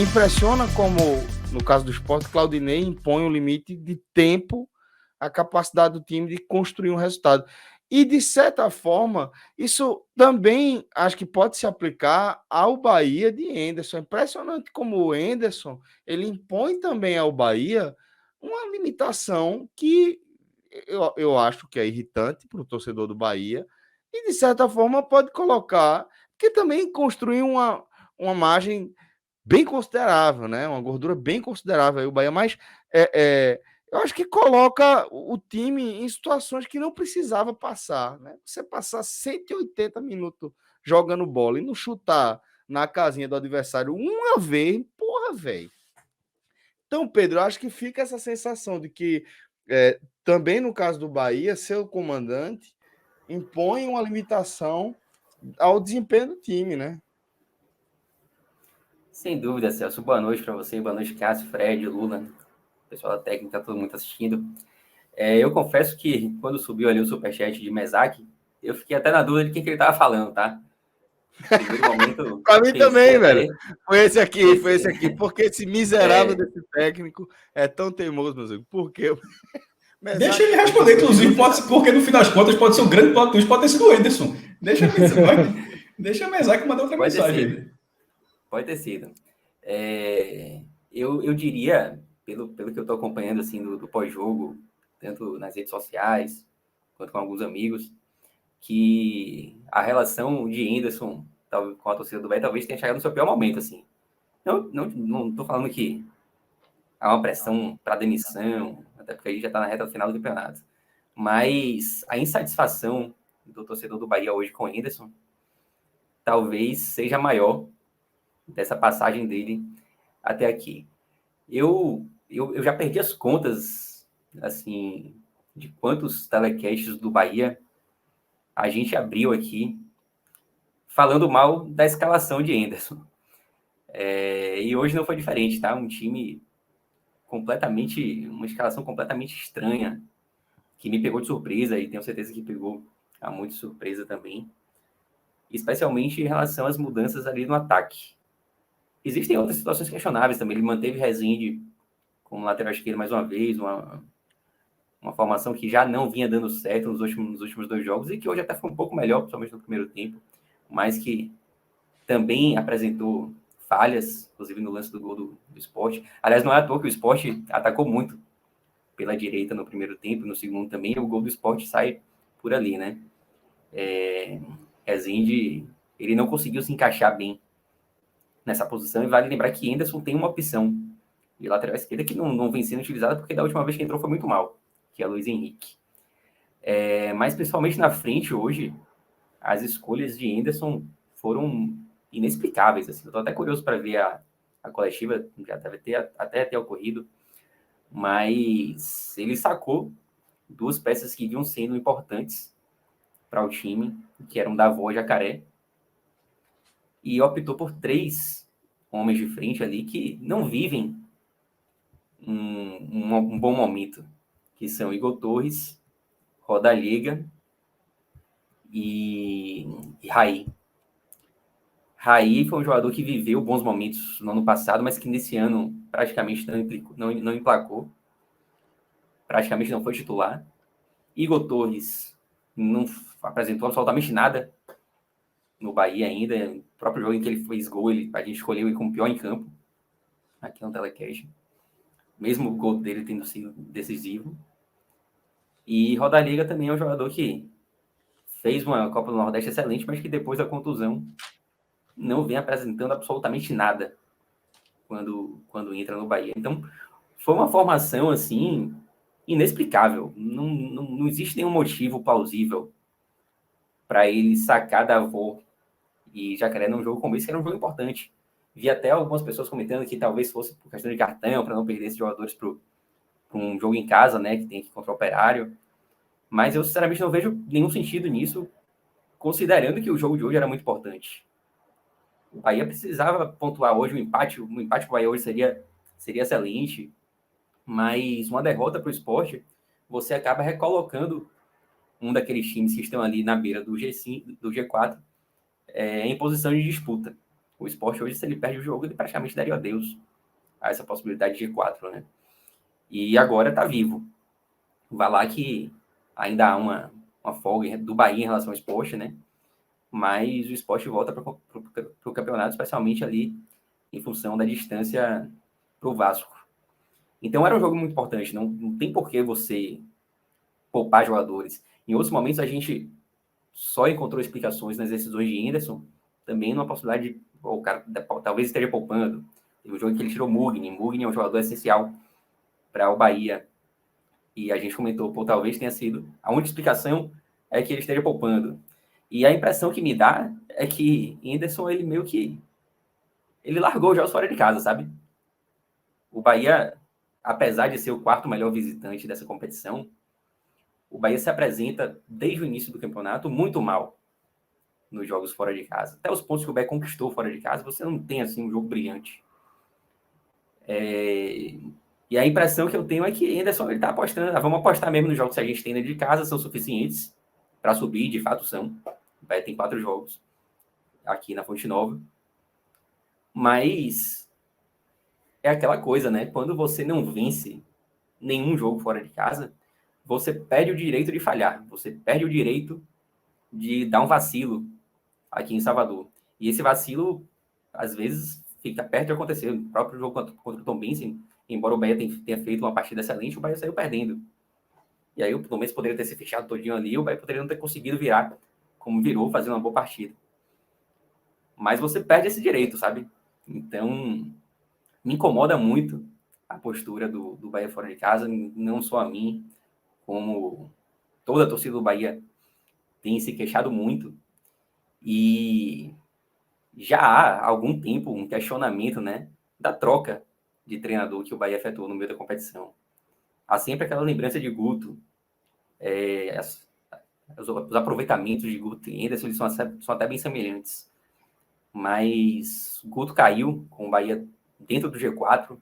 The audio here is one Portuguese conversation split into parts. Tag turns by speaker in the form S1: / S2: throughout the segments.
S1: impressiona como, no caso do Sport, Claudinei impõe um limite de tempo à capacidade do time de construir um resultado. E, de certa forma, isso também acho que pode se aplicar ao Bahia de Henderson. É impressionante como o Henderson ele impõe também ao Bahia uma limitação que eu acho que é irritante para o torcedor do Bahia e, de certa forma, pode colocar, que também construir uma margem bem considerável, né? Uma gordura bem considerável aí o Bahia, mas eu acho que coloca o time em situações que não precisava passar, né? Você passar 180 minutos jogando bola e não chutar na casinha do adversário uma vez, porra, velho. Então, Pedro, eu acho que fica essa sensação de que também no caso do Bahia, seu comandante impõe uma limitação ao desempenho do time, né?
S2: Sem dúvida, Celso. Boa noite para você, boa noite, Cássio, Fred, Lula, pessoal da técnica, todo mundo assistindo. Eu confesso que quando subiu ali o superchat de Mesaque, eu fiquei até na dúvida de quem que ele estava falando, tá? No primeiro momento,
S1: Para mim
S2: pensei
S1: também, velho.
S2: até...
S1: Foi esse aqui. Porque esse miserável desse técnico é tão teimoso, meu amigo. Por quê?
S3: Deixa ele responder, inclusive, porque no fim das contas pode ser um grande plot twist, pode ter sido o Henderson. Deixa a Mesaque mandar outra mensagem.
S2: Pode ter sido. Eu diria, pelo que eu estou acompanhando assim, do pós-jogo, tanto nas redes sociais, quanto com alguns amigos, que a relação de Henderson com a torcida do Bahia talvez tenha chegado no seu pior momento. Assim. Não estou falando que há uma pressão para demissão, até porque a gente já está na reta final do campeonato. Mas a insatisfação do torcedor do Bahia hoje com o Henderson talvez seja maior dessa passagem dele até aqui. Eu já perdi as contas, assim, de quantos telecasts do Bahia a gente abriu aqui falando mal da escalação de Henderson. E hoje não foi diferente, tá? Uma escalação completamente estranha, que me pegou de surpresa e tenho certeza que pegou a muito surpresa também, especialmente em relação às mudanças ali no ataque. Existem outras situações questionáveis também. Ele manteve Rezende como lateral esquerdo mais uma vez, uma formação que já não vinha dando certo nos últimos 2 jogos e que hoje até foi um pouco melhor, principalmente no primeiro tempo, mas que também apresentou falhas, inclusive no lance do gol do Sport. Aliás, não é à toa que o Sport atacou muito pela direita no primeiro tempo, no segundo também, e o gol do Sport sai por ali, né? Rezende, ele não conseguiu se encaixar bem nessa posição, e vale lembrar que Henderson tem uma opção de lateral esquerda que não vem sendo utilizada porque da última vez que entrou foi muito mal, que é Luiz Henrique. Mas principalmente na frente hoje, as escolhas de Henderson foram inexplicáveis. Assim. Eu estou até curioso para ver a coletiva, já deve ter ocorrido, mas ele sacou 2 peças que vinham sendo importantes para o time, que eram Davó e Jacaré, e optou por 3 homens de frente ali que não vivem um bom momento, que são Igor Torres, Rodallega e Raí. Raí foi um jogador que viveu bons momentos no ano passado, mas que nesse ano praticamente não emplacou. Praticamente não foi titular. Igor Torres não apresentou absolutamente nada no Bahia ainda. O próprio jogo em que ele fez gol, a gente escolheu ele como pior em campo, aqui no telecast. Mesmo o gol dele tendo sido decisivo. E Rodallega também é um jogador que fez uma Copa do Nordeste excelente, mas que depois da contusão não vem apresentando absolutamente nada quando entra no Bahia. Então, foi uma formação, assim, inexplicável. Não existe nenhum motivo plausível para ele sacar Davó e Jacaré num jogo como esse, que era um jogo importante. Vi até algumas pessoas comentando que talvez fosse por questão de cartão, para não perder esses jogadores para um jogo em casa, né, que tem que ir contra o Operário. Mas eu, sinceramente, não vejo nenhum sentido nisso, considerando que o jogo de hoje era muito importante. O Bahia precisava pontuar hoje, o empate para o Bahia hoje seria excelente, mas uma derrota para o Sport, você acaba recolocando um daqueles times que estão ali na beira do G5, do G4, em posição de disputa. O Sport hoje, se ele perde o jogo, ele praticamente daria adeus a essa possibilidade de G4, né? E agora tá vivo. Vai lá que ainda há uma folga do Bahia em relação ao Sport, né? Mas o Sport volta para o campeonato, especialmente ali em função da distância para o Vasco. Então era um jogo muito importante, não tem por que você poupar jogadores. Em outros momentos a gente só encontrou explicações nas decisões de Henderson, também numa possibilidade de o cara talvez esteja poupando. Teve um jogo que ele tirou Mugni. Mugni é um jogador essencial para o Bahia. E a gente comentou, talvez tenha sido. A única explicação é que ele esteja poupando. E a impressão que me dá é que Henderson, ele meio que... ele largou já fora de casa, sabe? O Bahia, apesar de ser o quarto melhor visitante dessa competição, o Bahia se apresenta, desde o início do campeonato, muito mal nos jogos fora de casa. Até os pontos que o Bahia conquistou fora de casa, você não tem, assim, um jogo brilhante. E a impressão que eu tenho é que Henderson, ele tá apostando, vamos apostar mesmo nos jogos que a gente tem dentro de casa, são suficientes para subir, de fato são. O Bahia tem 4 jogos aqui na Fonte Nova. Mas é aquela coisa, né? Quando você não vence nenhum jogo fora de casa, você perde o direito de falhar. Você perde o direito de dar um vacilo aqui em Salvador. E esse vacilo, às vezes, fica perto de acontecer. O próprio jogo contra o Tombense, embora o Bahia tenha feito uma partida excelente, o Bahia saiu perdendo. E aí o Tombense poderia ter se fechado todinho ali, o Bahia poderia não ter conseguido virar como virou, fazer uma boa partida. Mas você perde esse direito, sabe? Então, me incomoda muito a postura do Bahia fora de casa, não só a mim, como toda a torcida do Bahia tem se queixado muito. E já há algum tempo um questionamento, né, da troca de treinador que o Bahia efetuou no meio da competição. Há sempre aquela lembrança de Guto, os aproveitamentos de Guto e Henderson são até bem semelhantes. Mas Guto caiu com o Bahia dentro do G4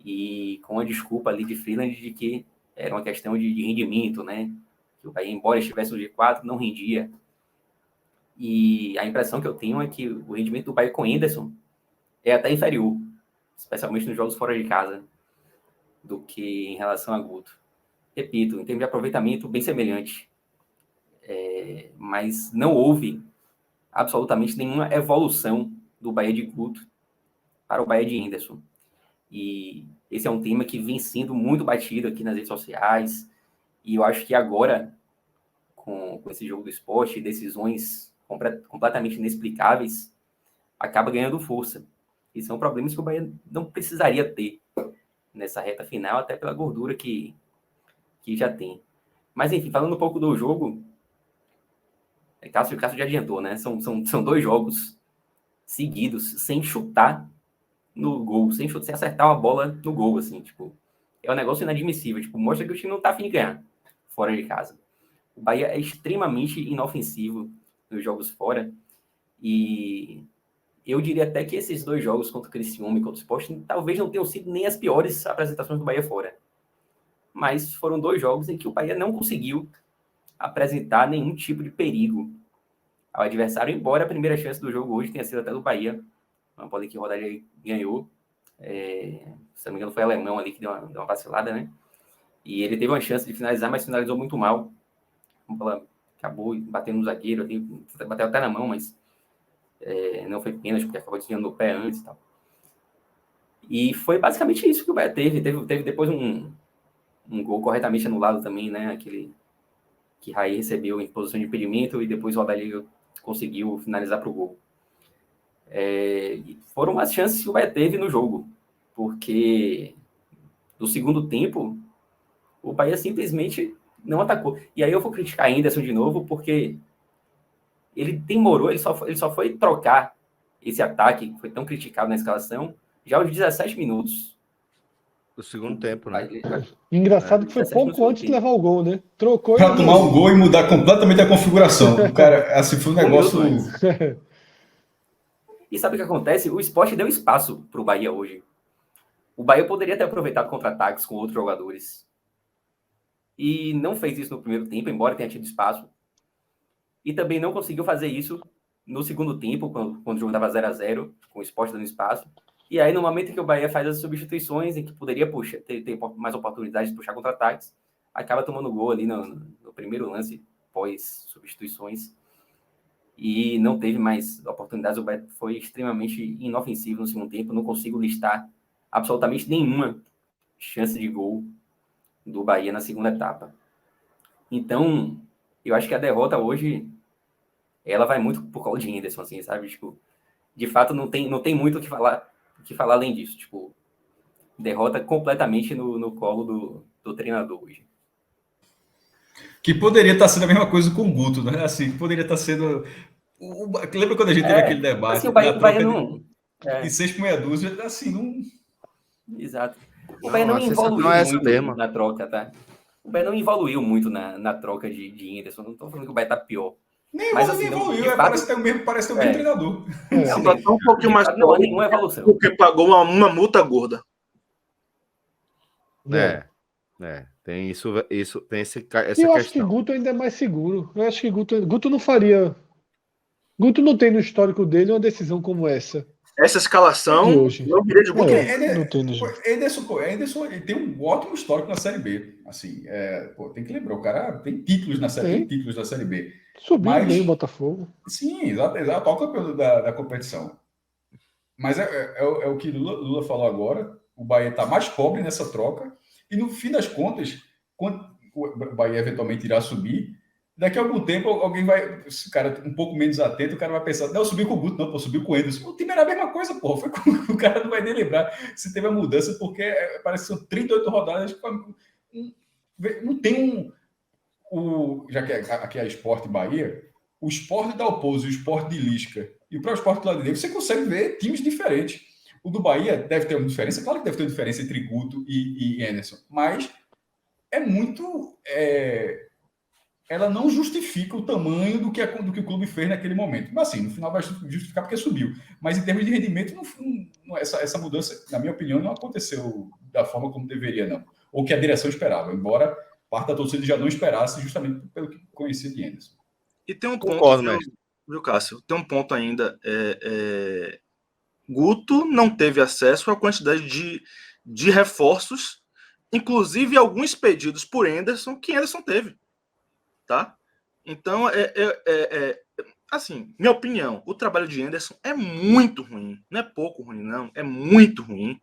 S2: e com a desculpa ali de Freeland de que era uma questão de rendimento, né? Que o Bahia, embora estivesse no G4, não rendia. E a impressão que eu tenho é que o rendimento do Bahia com Henderson é até inferior, especialmente nos jogos fora de casa, do que em relação a Guto. Repito, em termos de aproveitamento, bem semelhante. Mas não houve absolutamente nenhuma evolução do Bahia de Guto para o Bahia de Henderson. E esse é um tema que vem sendo muito batido aqui nas redes sociais. E eu acho que agora, com esse jogo do Sport, decisões completamente inexplicáveis, acaba ganhando força. E são problemas que o Bahia não precisaria ter nessa reta final, até pela gordura que já tem. Mas, enfim, falando um pouco do jogo, Cássio já adiantou, né? São 2 jogos seguidos, sem chutar no gol, sem acertar uma bola no gol, assim, tipo, é um negócio inadmissível, tipo, mostra que o time não tá afim de ganhar fora de casa. O Bahia é extremamente inofensivo nos jogos fora, e eu diria até que esses 2 jogos contra o Criciúma e contra o Sport talvez não tenham sido nem as piores apresentações do Bahia fora, mas foram 2 jogos em que o Bahia não conseguiu apresentar nenhum tipo de perigo ao adversário, embora a primeira chance do jogo hoje tenha sido até do Bahia, uma bola que o Rodário ganhou, se não me engano foi o alemão ali que deu uma vacilada, né? E ele teve uma chance de finalizar, mas finalizou muito mal. A bola acabou batendo no zagueiro, bateu até na mão, mas não foi pênalti, porque acabou desviando o pé antes e tal. E foi basicamente isso que o Bahia teve. Teve depois um gol corretamente anulado também, né? Aquele que Raí recebeu em posição de impedimento e depois o Rodário conseguiu finalizar para o gol. Foram as chances que o Bahia teve no jogo, porque no segundo tempo o Bahia simplesmente não atacou. E aí eu vou criticar Henderson de novo, porque ele demorou, ele só foi trocar esse ataque que foi tão criticado na escalação já aos 17 minutos
S1: do segundo tempo, né?
S4: Engraçado que foi pouco antes de levar o gol, né? Trocou
S3: para tomar o gol e mudar completamente a configuração. O cara, assim, foi um negócio.
S2: E sabe o que acontece? O Sport deu espaço para o Bahia hoje. O Bahia poderia ter aproveitado contra-ataques com outros jogadores. E não fez isso no primeiro tempo, embora tenha tido espaço. E também não conseguiu fazer isso no segundo tempo, quando o jogo estava 0-0, com o Sport dando espaço. E aí, no momento em que o Bahia faz as substituições, em que poderia ter mais oportunidades de puxar contra-ataques, acaba tomando gol ali no primeiro lance, pós-substituições. E não teve mais oportunidades. O Bahia foi extremamente inofensivo no segundo tempo. Não consigo listar absolutamente nenhuma chance de gol do Bahia na segunda etapa. Então, eu acho que a derrota hoje, ela vai muito por causa de Henderson, assim, sabe? Tipo, de fato, não tem muito o que falar além disso. Tipo, derrota completamente no colo do treinador hoje.
S3: Que poderia estar sendo a mesma coisa com o Guto, né? Assim, poderia estar sendo... Lembra quando a gente teve aquele debate
S2: assim, o Bahia não...
S3: de 6 por meia dúzia? Assim, não...
S2: Exato. O Bahia não evoluiu muito na troca, tá? O Bahia não evoluiu muito na troca de Henderson. Não estou falando que o Bahia tá pior.
S3: Nem evoluiu, parece ter o mesmo treinador.
S5: Tá um pouquinho mais
S2: não há nenhuma evolução.
S5: Porque pagou uma multa gorda.
S1: Tem isso, tem essa
S4: eu acho que Guto ainda é mais seguro. Eu acho que Guto não faria. Guto não tem no histórico dele uma decisão como essa.
S5: Essa escalação não viria de Guto.
S3: Henderson ele tem um ótimo histórico na Série B. Assim, tem que lembrar, o cara tem títulos na Série B.
S4: Subiu bem o Botafogo.
S3: Sim, exato, ao campeão da competição. Mas é o que Lula falou agora. O Bahia está mais pobre nessa troca. E no fim das contas, quando o Bahia eventualmente irá subir, daqui a algum tempo alguém vai, esse cara um pouco menos atento, o cara vai pensar, não, subiu com o Guto, não, pô, subiu com o Henderson. O time era a mesma coisa, pô. O cara não vai nem lembrar se teve a mudança, porque parece que são 38 rodadas. Não tem já que aqui é Sport Bahia, o Sport da Opouso, o Sport de Lisca e o próprio Sport do Claudinei, você consegue ver times diferentes. O do Bahia deve ter uma diferença, claro que deve ter uma diferença entre Guto e Henderson, mas é muito... ela não justifica o tamanho do que o clube fez naquele momento. Mas assim, no final vai justificar porque subiu. Mas em termos de rendimento, essa mudança, na minha opinião, não aconteceu da forma como deveria, não. Ou que a direção esperava, embora parte da torcida já não esperasse, justamente pelo que conhecia de Henderson.
S5: E tem um ponto, viu, Cássio? Tem um ponto ainda. Guto não teve acesso à quantidade de reforços, inclusive alguns pedidos por Henderson, que Henderson teve. Tá? Então, assim, minha opinião, o trabalho de Henderson é muito ruim. Não é pouco ruim, não. É muito ruim.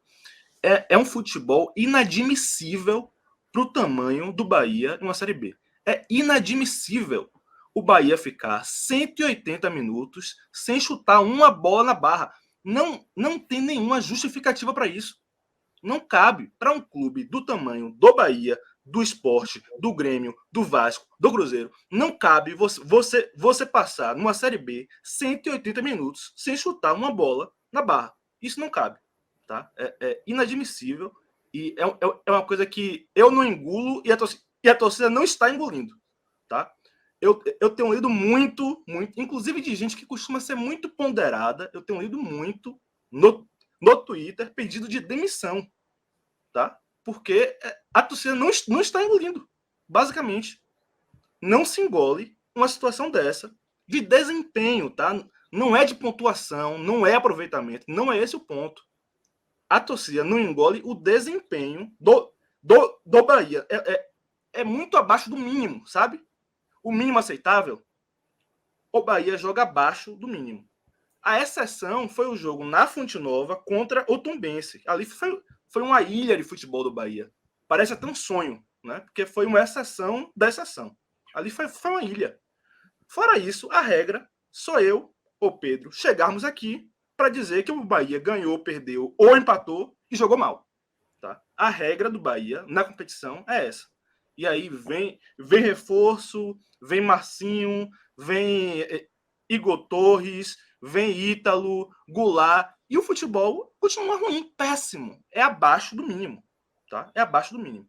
S5: É um futebol inadmissível para o tamanho do Bahia em uma Série B. É inadmissível o Bahia ficar 180 minutos sem chutar uma bola na barra. Não tem nenhuma justificativa para isso. Não cabe para um clube do tamanho do Bahia, do Sport, do Grêmio, do Vasco, do Cruzeiro. Não cabe você passar numa Série B 180 minutos sem chutar uma bola na barra. Isso não cabe. Tá? É inadmissível e é uma coisa que eu não engulo e a torcida não está engolindo. Tá? Eu tenho lido muito, inclusive de gente que costuma ser muito ponderada, eu tenho lido muito no Twitter pedido de demissão. Tá? Porque a torcida não está engolindo. Basicamente, não se engole uma situação dessa de desempenho, tá? Não é de pontuação, não é aproveitamento, não é esse o ponto. A torcida não engole o desempenho do Bahia. É muito abaixo do mínimo, sabe? O mínimo aceitável, o Bahia joga abaixo do mínimo. A exceção foi o jogo na Fonte Nova contra o Tombense. Ali foi uma ilha de futebol do Bahia. Parece até um sonho, né? Porque foi uma exceção da exceção. Ali foi uma ilha. Fora isso, a regra, só eu ou Pedro chegarmos aqui para dizer que o Bahia ganhou, perdeu ou empatou e jogou mal. Tá? A regra do Bahia na competição é essa. E aí vem reforço, vem Marcinho, vem Igor Torres, vem Ítalo, Goulart, e o futebol continua ruim, péssimo. É abaixo do mínimo. Tá? É abaixo do mínimo.